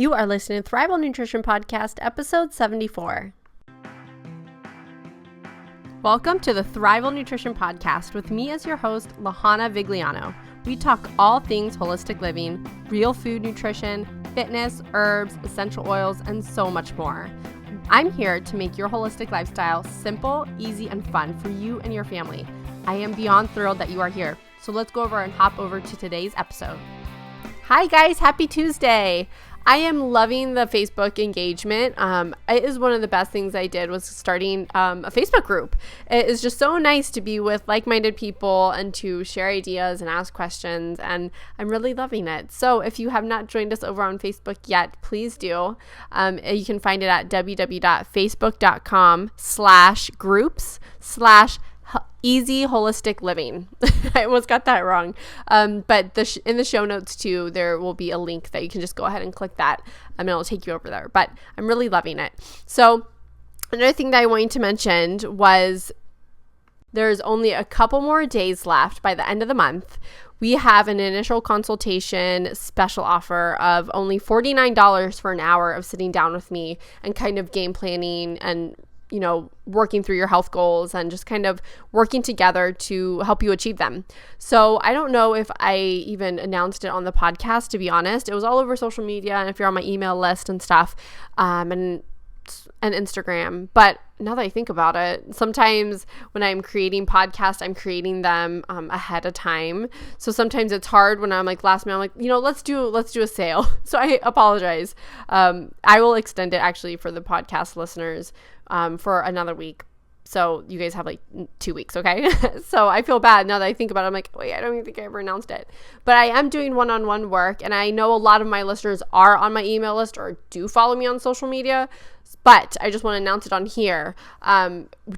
You are listening to Thrival Nutrition Podcast, episode 74. Welcome to the Thrival Nutrition Podcast with me as your host, Lahana Vigliano. We talk all things holistic living, real food nutrition, fitness, herbs, essential oils, and so much more. I'm here to make your holistic lifestyle simple, easy, and fun for you and your family. I am beyond thrilled that you are here. So let's go over and hop over to today's episode. Hi guys, happy Tuesday. I am loving the Facebook engagement. It is one of the best things I did was starting a Facebook group. It is just so nice to be with like-minded people and to share ideas and ask questions, and I'm really loving it. So if you have not joined us over on Facebook yet, please do. You can find it at www.facebook.com/groups/Easy Holistic Living. I almost got that wrong. But in the show notes too, there will be a link that you can just go ahead and click that and it'll take you over there. But I'm really loving it. So another thing that I wanted to mention was there's only a couple more days left by the end of the month. We have an initial consultation special offer of only $49 for an hour of sitting down with me and kind of game planning and working through your health goals and just kind of working together to help you achieve them. So I don't know if I even announced it on the podcast, to be honest. It was all over social media and if you're on my email list and stuff, and Instagram. But now that I think about it, sometimes when I'm creating podcasts, I'm creating them ahead of time. So sometimes it's hard when I'm like last minute, I'm like, let's do a sale. So I apologize. I will extend it actually for the podcast listeners for another week. So you guys have like 2 weeks, okay? So I feel bad now that I think about it. I'm like, wait, I don't even think I ever announced it. But I am doing one-on-one work, and I know a lot of my listeners are on my email list or do follow me on social media, but I just want to announce it on here.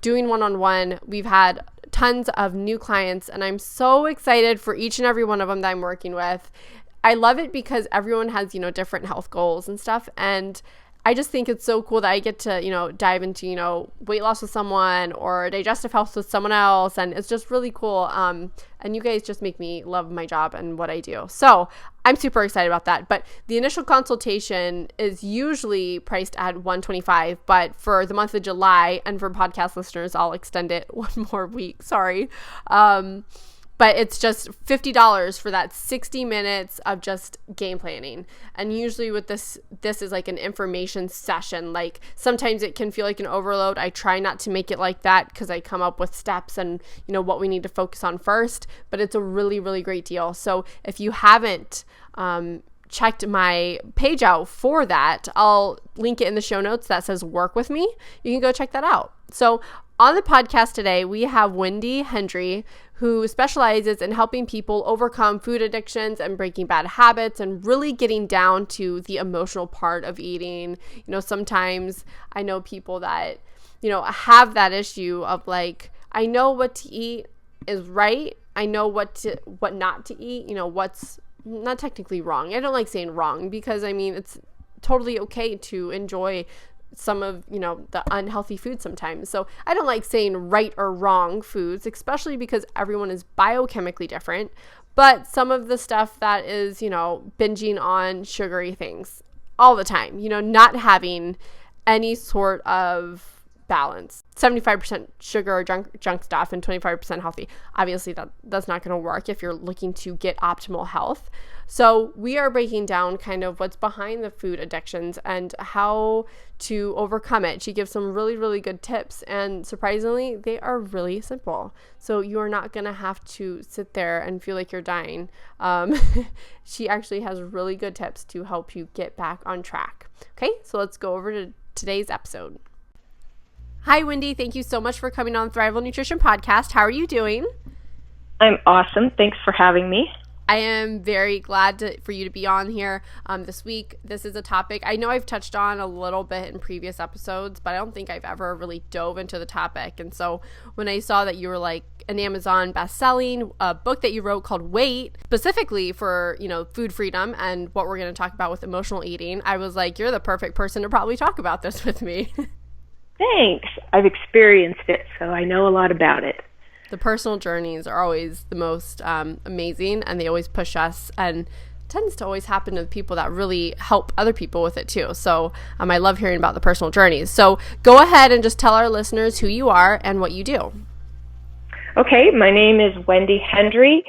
Doing one-on-one, we've had tons of new clients, and I'm so excited for each and every one of them that I'm working with. I love it because everyone has, different health goals and stuff, and I just think it's so cool that I get to, dive into, weight loss with someone or digestive health with someone else. And it's just really cool. And you guys just make me love my job and what I do. So I'm super excited about that. But the initial consultation is usually priced at $125, but for the month of July and for podcast listeners, I'll extend it one more week. Sorry. But it's just $50 for that 60 minutes of just game planning. And usually with this is like an information session. Like sometimes it can feel like an overload. I try not to make it like that because I come up with steps and what we need to focus on first. But it's a really, really great deal. So if you haven't checked my page out for that, I'll link it in the show notes that says work with me. You can go check that out. So on the podcast today, we have Wendy Hendry, who specializes in helping people overcome food addictions and breaking bad habits and really getting down to the emotional part of eating. Sometimes I know people that, have that issue of like, I know what to eat is right. I know what not to eat, what's not technically wrong. I don't like saying wrong because it's totally okay to enjoy some of, the unhealthy food sometimes. So I don't like saying right or wrong foods, especially because everyone is biochemically different. But some of the stuff that is, binging on sugary things all the time, not having any sort of balance, 75% sugar or junk stuff and 25% healthy. Obviously that's not going to work if you're looking to get optimal health. So we are breaking down kind of what's behind the food addictions and how to overcome it. She gives some really, really good tips, and surprisingly, they are really simple. So you are not going to have to sit there and feel like you're dying. She actually has really good tips to help you get back on track. Okay, so let's go over to today's episode. Hi, Wendy. Thank you so much for coming on Thrival Nutrition Podcast. How are you doing? I'm awesome. Thanks for having me. I am very glad for you to be on here this week. This is a topic I know I've touched on a little bit in previous episodes, but I don't think I've ever really dove into the topic. And so when I saw that you were like an Amazon best-selling book that you wrote called Weight, specifically for, food freedom and what we're going to talk about with emotional eating, I was like, you're the perfect person to probably talk about this with me. Thanks. I've experienced it, so I know a lot about it. The personal journeys are always the most amazing, and they always push us and tends to always happen to people that really help other people with it too. So I love hearing about the personal journeys. So go ahead and just tell our listeners who you are and what you do. Okay, my name is Wendy Hendry,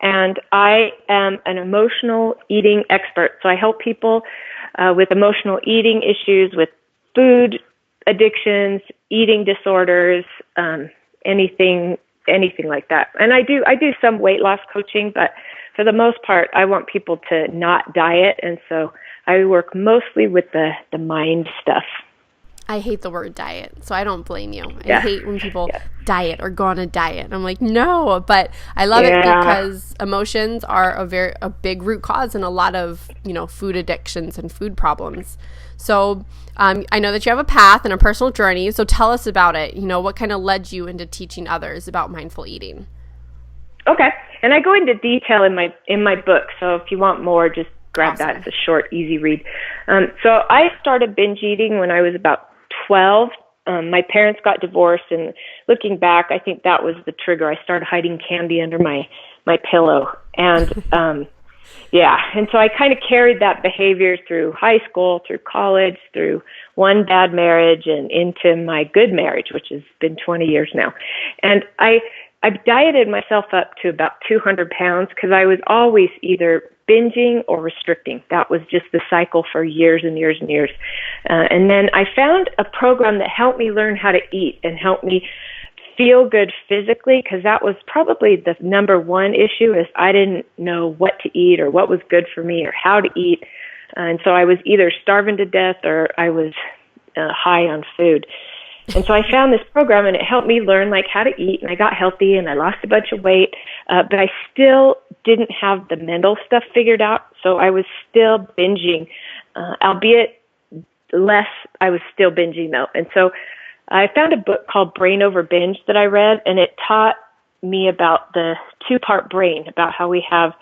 and I am an emotional eating expert. So I help people with emotional eating issues, with food addictions, eating disorders, anything like that. And I do some weight loss coaching, but for the most part, I want people to not diet, and so I work mostly with the mind stuff. I hate the word diet, so I don't blame you. I hate when people diet or go on a diet. I'm like, no, but I love it because emotions are a big root cause in a lot of, food addictions and food problems. So I know that you have a path and a personal journey, so tell us about it. What kind of led you into teaching others about mindful eating? Okay, and I go into detail in my book, so if you want more, just grab that. It's a short, easy read. So I started binge eating when I was about 12. My parents got divorced, and looking back, I think that was the trigger. I started hiding candy under my pillow, and and so I kind of carried that behavior through high school, through college, through one bad marriage, and into my good marriage, which has been 20 years now. And I've dieted myself up to about 200 pounds because I was always either binging or restricting. That was just the cycle for years and years and years. And then I found a program that helped me learn how to eat and helped me feel good physically, because that was probably the number one issue, is I didn't know what to eat or what was good for me or how to eat. And so I was either starving to death or I was high on food. And so I found this program, and it helped me learn how to eat, and I got healthy, and I lost a bunch of weight, but I still didn't have the mental stuff figured out, so I was still binging, albeit less. I was still binging, though. And so I found a book called Brain Over Binge that I read, and it taught me about the two-part brain, about how we have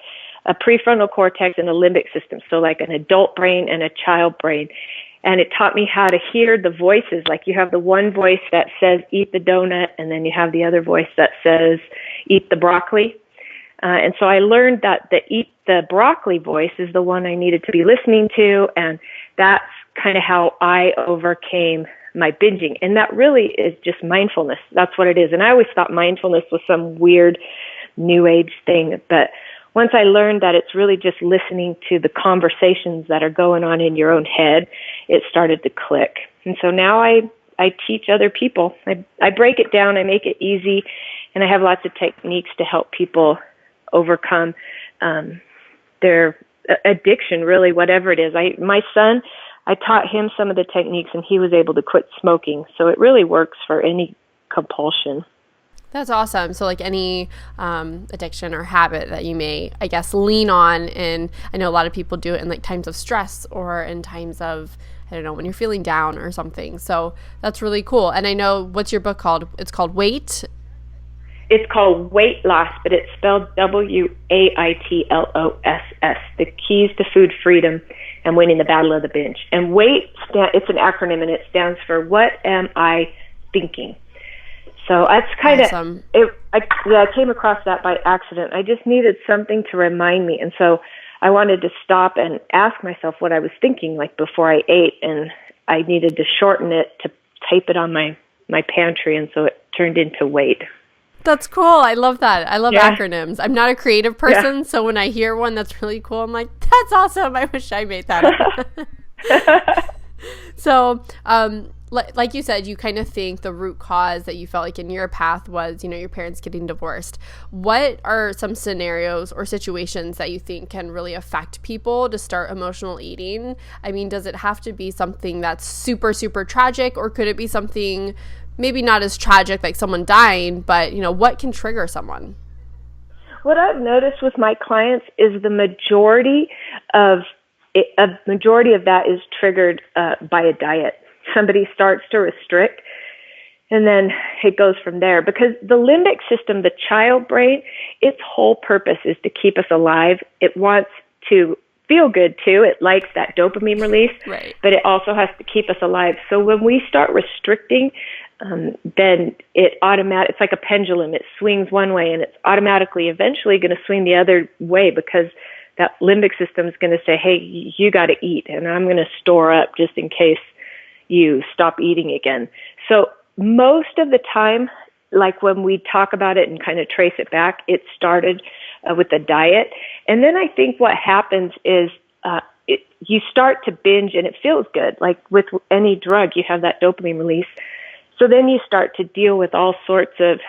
a prefrontal cortex and a limbic system, so like an adult brain and a child brain. And it taught me how to hear the voices. Like, you have the one voice that says, eat the donut, and then you have the other voice that says, eat the broccoli. And so I learned that the eat the broccoli voice is the one I needed to be listening to, and that's kind of how I overcame my binging. And that really is just mindfulness. That's what it is. And I always thought mindfulness was some weird new age thing, but once I learned that it's really just listening to the conversations that are going on in your own head, it started to click. And so now I teach other people. I break it down, I make it easy, and I have lots of techniques to help people overcome their addiction, really, whatever it is. My son, I taught him some of the techniques, and he was able to quit smoking. So it really works for any compulsion. That's awesome. So like any addiction or habit that you may, I guess, lean on, and I know a lot of people do it in like times of stress or in times of, I don't know, when you're feeling down or something. So that's really cool. And I know, what's your book called? It's called Weight? It's called Weight Loss, but it's spelled WAITLOSS, The Keys to Food Freedom and Winning the Battle of the Binge. And WAIT, it's an acronym, and it stands for What Am I Thinking? So that's kind of, awesome. I came across that by accident. I just needed something to remind me. And so I wanted to stop and ask myself what I was thinking, like before I ate, and I needed to shorten it to type it on my pantry, and so it turned into Weight. That's cool. I love that. I love acronyms. I'm not a creative person, so when I hear one that's really cool, I'm like, that's awesome. I wish I made that up. So, like you said, you kind of think the root cause that you felt like in your path was, your parents getting divorced. What are some scenarios or situations that you think can really affect people to start emotional eating? I mean, does it have to be something that's super, super tragic, or could it be something maybe not as tragic, like someone dying, but, what can trigger someone? What I've noticed with my clients is the majority of that is triggered by a diet. Somebody starts to restrict, and then it goes from there. Because the limbic system, the child brain, its whole purpose is to keep us alive. It wants to feel good too. It likes that dopamine release, right. But it also has to keep us alive. So when we start restricting, then it's like a pendulum. It swings one way, and it's automatically eventually going to swing the other way, because that limbic system is going to say, hey, you got to eat, and I'm going to store up just in case you stop eating again. So most of the time, like when we talk about it and kind of trace it back, it started with the diet. And then I think what happens is you start to binge and it feels good. Like with any drug, you have that dopamine release. So then you start to deal with all sorts of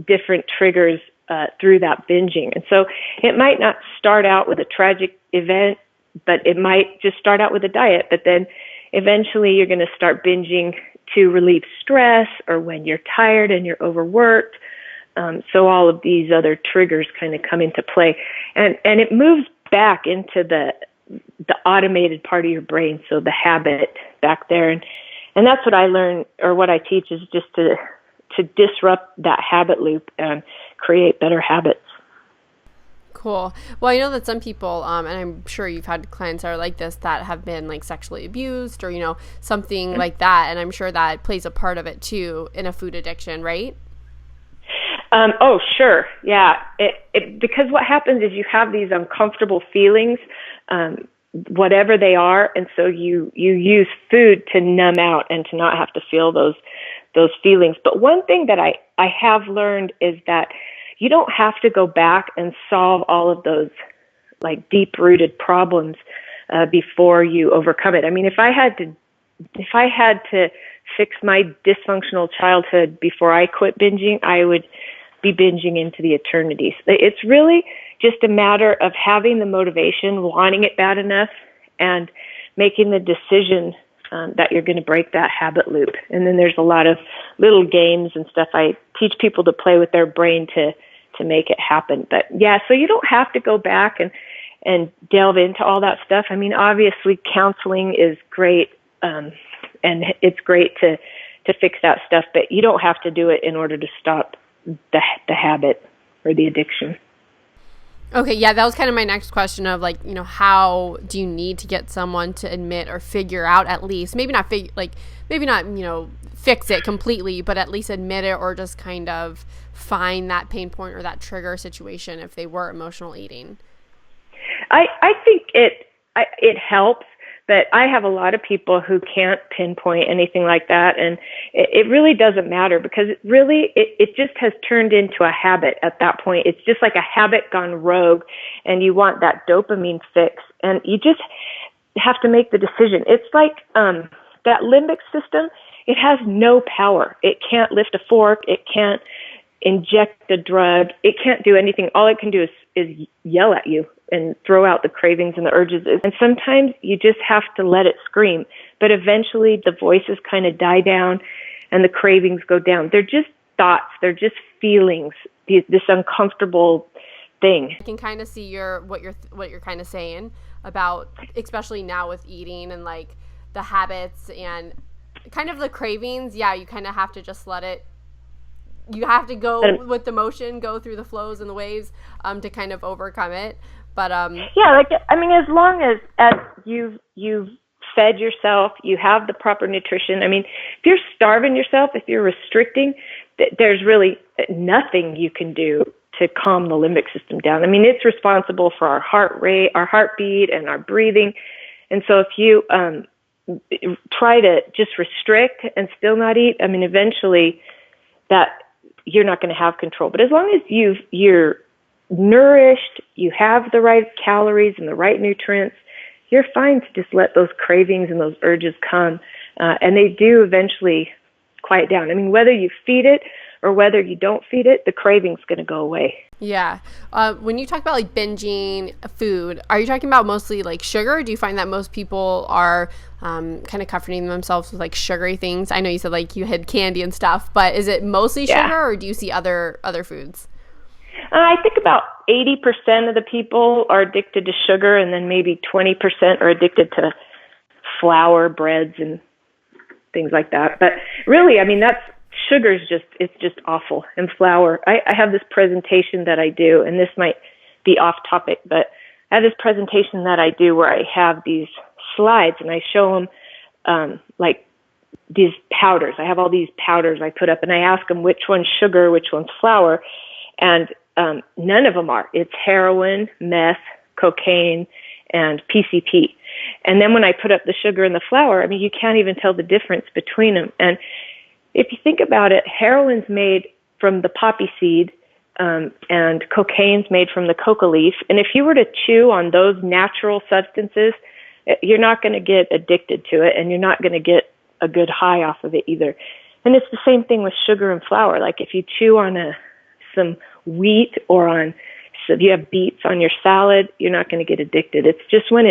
different triggers through that binging. And so it might not start out with a tragic event, but it might just start out with a diet. But then eventually you're going to start binging to relieve stress or when you're tired and you're overworked. So all of these other triggers kind of come into play. And it moves back into the automated part of your brain, so the habit back there. And that's what I learn, or what I teach, is just to disrupt that habit loop and create better habits. Cool. Well, I know that some people, and I'm sure you've had clients that are like this, that have been like sexually abused or, something like that. And I'm sure that plays a part of it too in a food addiction, right? Oh, sure. Yeah. Because what happens is you have these uncomfortable feelings, whatever they are. And so you use food to numb out and to not have to feel those feelings. But one thing that I have learned is that you don't have to go back and solve all of those like deep-rooted problems before you overcome it. I mean, if I had to fix my dysfunctional childhood before I quit binging, I would be binging into the eternity. It's really just a matter of having the motivation, wanting it bad enough, and making the decision that you're going to break that habit loop. And then there's a lot of little games and stuff I teach people to play with their brain to make it happen. But yeah, so you don't have to go back and delve into all that stuff. I mean, obviously counseling is great, and it's great to fix that stuff, but you don't have to do it in order to stop the habit or the addiction. Okay, yeah, that was kind of my next question of like, how do you need to get someone to admit or figure out, at least, maybe not fix it completely, but at least admit it, or just kind of find that pain point or that trigger situation if they were emotional eating? I think it helps, but I have a lot of people who can't pinpoint anything like that, and it really doesn't matter, because it just has turned into a habit at that point. It's just like a habit gone rogue, and you want that dopamine fix, and you just have to make the decision. It's like that limbic system, it has no power. It can't lift a fork. It can't inject a drug. It can't do anything. All it can do is yell at you and throw out the cravings and the urges. And sometimes you just have to let it scream. But eventually the voices kind of die down and the cravings go down. They're just thoughts. They're just feelings, this uncomfortable thing. I can kind of see what you're kind of saying about, especially now with eating and like the habits and kind of the cravings. Yeah, you kind of have to just let it. You have to go with the motion, go through the flows and the waves to kind of overcome it. But yeah, as long as you've fed yourself, you have the proper nutrition. I mean, if you're starving yourself, if you're restricting, there's really nothing you can do to calm the limbic system down. I mean, it's responsible for our heart rate, our heartbeat, and our breathing. And so if you try to just restrict and still not eat, I mean, eventually that you're not going to have control. But as long as you're nourished, you have the right calories and the right nutrients, you're fine to just let those cravings and those urges come. And they do eventually quiet down. I mean, whether you feed it or whether you don't feed it, the craving's going to go away. Yeah. When you talk about like binging food, are you talking about mostly like sugar? Or do you find that most people are kind of comforting themselves with like sugary things? I know you said like you had candy and stuff, but is it mostly sugar, or do you see other foods? I think about 80% of the people are addicted to sugar, and then maybe 20% are addicted to flour, breads, and things like that. But really, I mean, sugar is it's just awful. And flour. I have this presentation that I do, and this might be off topic, but I have this presentation that I do where I have these slides and I show them like these powders. I have all these powders I put up, and I ask them which one's sugar, which one's flour, and none of them are. It's heroin, meth, cocaine, and PCP. And then when I put up the sugar and the flour, I mean, you can't even tell the difference between them. And if you think about it, heroin's made from the poppy seed, and cocaine's made from the coca leaf. And if you were to chew on those natural substances, you're not going to get addicted to it, and you're not going to get a good high off of it either. And it's the same thing with sugar and flour. Like if you chew on some wheat so if you have beets on your salad, you're not going to get addicted. It's just when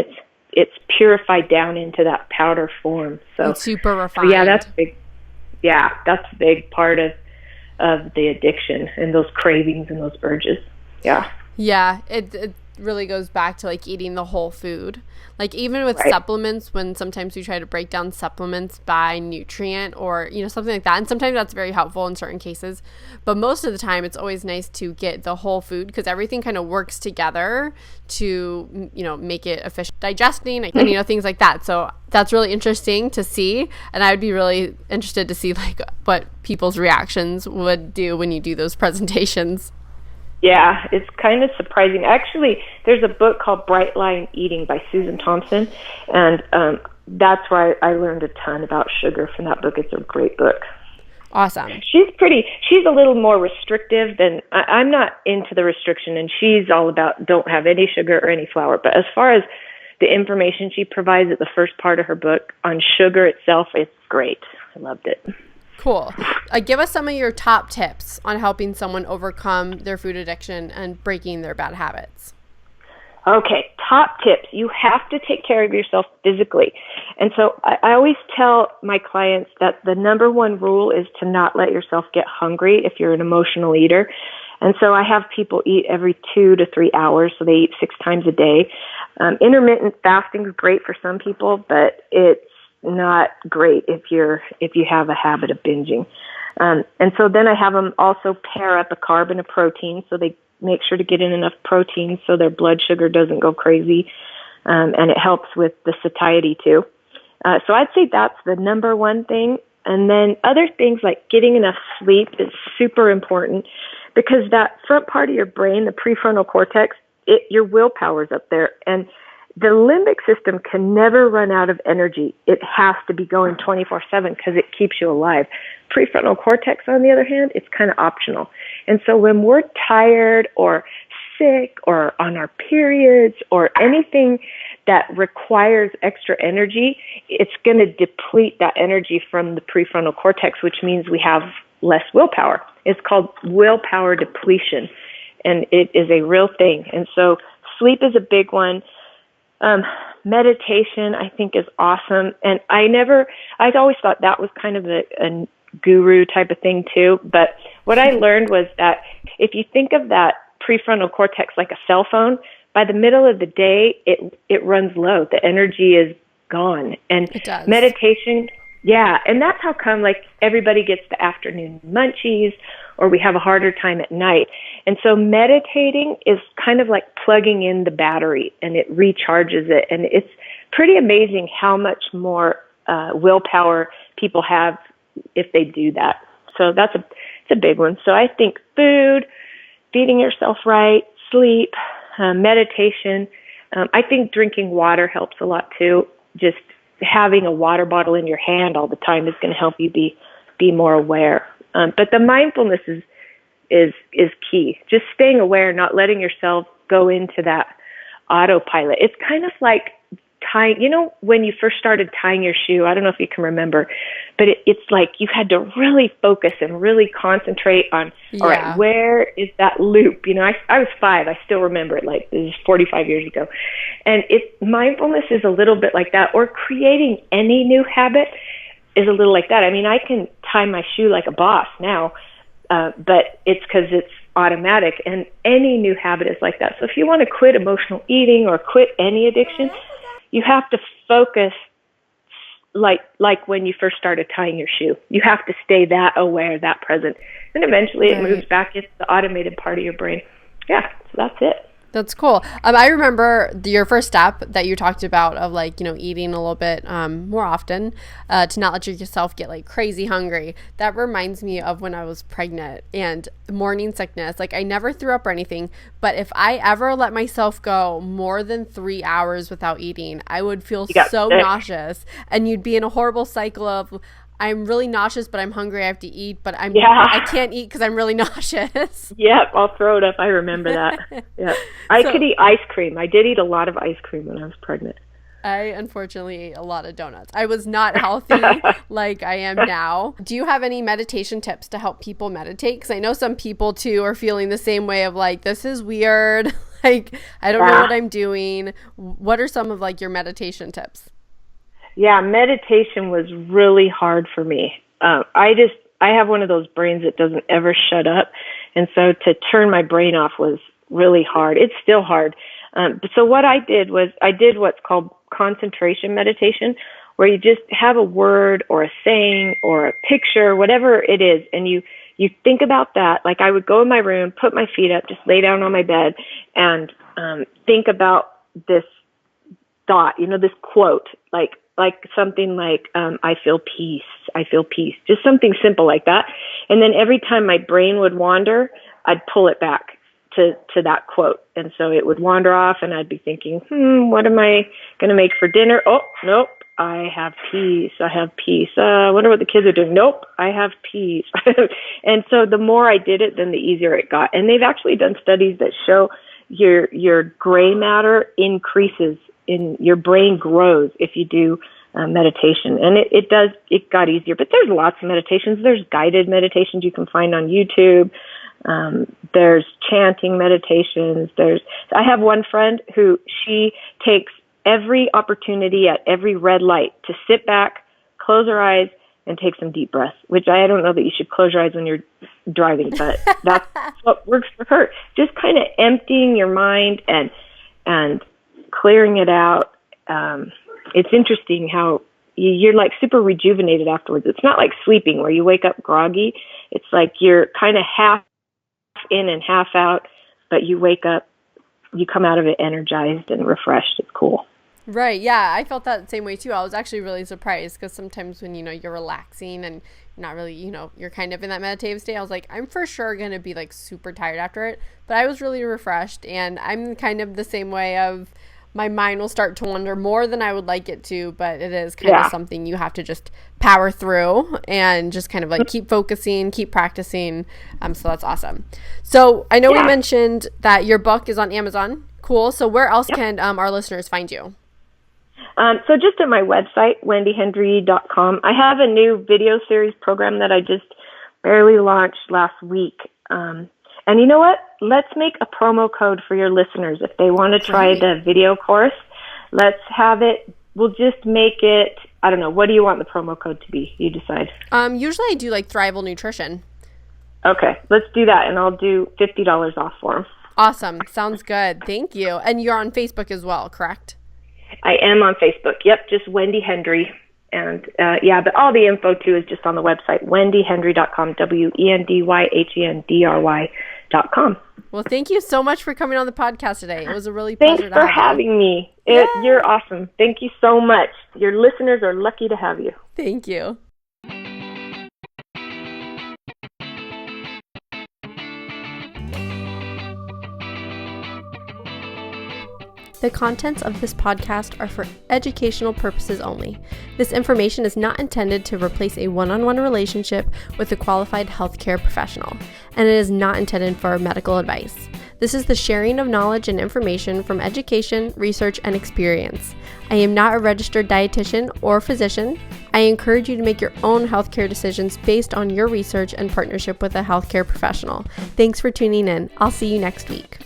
it's purified down into that powder form. So it's super refined. So yeah, that's big. Yeah, that's a big part of the addiction and those cravings and those urges. Yeah. Yeah, it really goes back to like eating the whole food. Like even with supplements, when sometimes we try to break down supplements by nutrient or, something like that. And sometimes that's very helpful in certain cases. But most of the time, it's always nice to get the whole food because everything kind of works together to, make it efficient digesting and, things like that. So that's really interesting to see. And I would be really interested to see like what people's reactions would do when you do those presentations. Yeah, it's kind of surprising. Actually, there's a book called Bright Line Eating by Susan Thompson, and that's where I learned a ton about sugar from that book. It's a great book. Awesome. She's a little more restrictive than, I'm not into the restriction, and she's all about don't have any sugar or any flour. But as far as the information she provides at the first part of her book on sugar itself, it's great. I loved it. Cool. Give us some of your top tips on helping someone overcome their food addiction and breaking their bad habits. Okay, top tips. You have to take care of yourself physically. And so I always tell my clients that the number one rule is to not let yourself get hungry if you're an emotional eater. And so I have people eat every 2 to 3 hours, so they eat 6 times a day. Intermittent fasting is great for some people, but it's not great if you have a habit of binging. And so then I have them also pair up a carb and a protein, so they make sure to get in enough protein so their blood sugar doesn't go crazy, and it helps with the satiety too. So I'd say that's the number one thing. And then other things like getting enough sleep is super important because that front part of your brain, the prefrontal cortex, your willpower's up there, and the limbic system can never run out of energy. It has to be going 24/7 because it keeps you alive. Prefrontal cortex, on the other hand, it's kind of optional. And so when we're tired or sick or on our periods or anything that requires extra energy, it's going to deplete that energy from the prefrontal cortex, which means we have less willpower. It's called willpower depletion, and it is a real thing. And so sleep is a big one. Meditation, I think, is awesome. And I always thought that was kind of a guru type of thing too. But what I learned was that if you think of that prefrontal cortex like a cell phone, by the middle of the day, it runs low. The energy is gone. And it does. Meditation, yeah. And that's how come like everybody gets the afternoon munchies or we have a harder time at night. And so meditating is kind of like plugging in the battery and it recharges it. And it's pretty amazing how much more willpower people have if they do that. So it's a big one. So I think food, feeding yourself right, sleep, meditation. I think drinking water helps a lot too. Just having a water bottle in your hand all the time is going to help you be more aware. But the mindfulness is key. Just staying aware, not letting yourself go into that autopilot. It's kind of like tying, when you first started tying your shoe, I don't know if you can remember, but it's like you had to really focus and really concentrate on, all right, where is that loop? I was 5. I still remember it like this is 45 years ago. And mindfulness is a little bit like that, or creating any new habit is a little like that. I mean, I can tie my shoe like a boss now, but it's because it's automatic, and any new habit is like that. So if you want to quit emotional eating or quit any addiction, you have to focus like when you first started tying your shoe. You have to stay that aware, that present. And eventually it moves back into the automated part of your brain. Yeah, so that's it. That's cool. I remember your first step that you talked about of like, eating a little bit more often to not let yourself get like crazy hungry. That reminds me of when I was pregnant and morning sickness. Like I never threw up or anything, but if I ever let myself go more than 3 hours without eating, I would feel so nauseous, and you'd be in a horrible cycle of I'm really nauseous, but I'm hungry. I have to eat, but I can't eat because I'm really nauseous. Yep, I'll throw it up. I remember that. Yeah, I could eat ice cream. I did eat a lot of ice cream when I was pregnant. I unfortunately ate a lot of donuts. I was not healthy like I am now. Do you have any meditation tips to help people meditate? Because I know some people too are feeling the same way of like, this is weird. Like, I don't know what I'm doing. What are some of like your meditation tips? Yeah, meditation was really hard for me. I have one of those brains that doesn't ever shut up. And so to turn my brain off was really hard. It's still hard. So what I did was I did what's called concentration meditation, where you just have a word or a saying or a picture, whatever it is, and you think about that. Like I would go in my room, put my feet up, just lay down on my bed, and think about this thought, this quote, like something like, I feel peace, just something simple like that. And then every time my brain would wander, I'd pull it back to that quote. And so it would wander off and I'd be thinking, what am I going to make for dinner? Oh, nope, I have peace. I wonder what the kids are doing. Nope, I have peace. And so the more I did it, then the easier it got. And they've actually done studies that show your gray matter increases in your brain grows if you do meditation. And it got easier, but there's lots of meditations. There's guided meditations you can find on YouTube. There's chanting meditations. I have one friend who she takes every opportunity at every red light to sit back, close her eyes, and take some deep breaths, which I don't know that you should close your eyes when you're driving, but that's what works for her. Just kind of emptying your mind and clearing it out. It's interesting how you're like super rejuvenated afterwards. It's not like sleeping where you wake up groggy. It's like you're kind of half in and half out, but you wake up, you come out of it energized and refreshed. It's cool. Right. Yeah. I felt that same way too. I was actually really surprised because sometimes when, you're relaxing and not really, you're kind of in that meditative state, I was like, I'm for sure going to be like super tired after it, but I was really refreshed. And I'm kind of the same way of my mind will start to wander more than I would like it to, but it is kind of something you have to just power through and just kind of like keep focusing, keep practicing. So that's awesome. So I know we mentioned that your book is on Amazon. Cool. So where else can our listeners find you? So just at my website, wendyhendry.com. I have a new video series program that I just barely launched last week. And you know what? Let's make a promo code for your listeners. If they want to try the video course, let's have it. We'll just make it, I don't know, what do you want the promo code to be? You decide. Usually I do like Thrival Nutrition. Okay, let's do that. And I'll do $50 off for them. Awesome. Sounds good. Thank you. And you're on Facebook as well, correct? I am on Facebook. Yep, just Wendy Hendry. And but all the info too is just on the website, wendyhendry.com, wendyhendry.com. Well, thank you so much for coming on the podcast today. It was a really pleasure to have you. Thanks for having me. You're awesome. Thank you so much. Your listeners are lucky to have you. Thank you. The contents of this podcast are for educational purposes only. This information is not intended to replace a one-on-one relationship with a qualified healthcare professional, and it is not intended for medical advice. This is the sharing of knowledge and information from education, research, and experience. I am not a registered dietitian or physician. I encourage you to make your own healthcare decisions based on your research and partnership with a healthcare professional. Thanks for tuning in. I'll see you next week.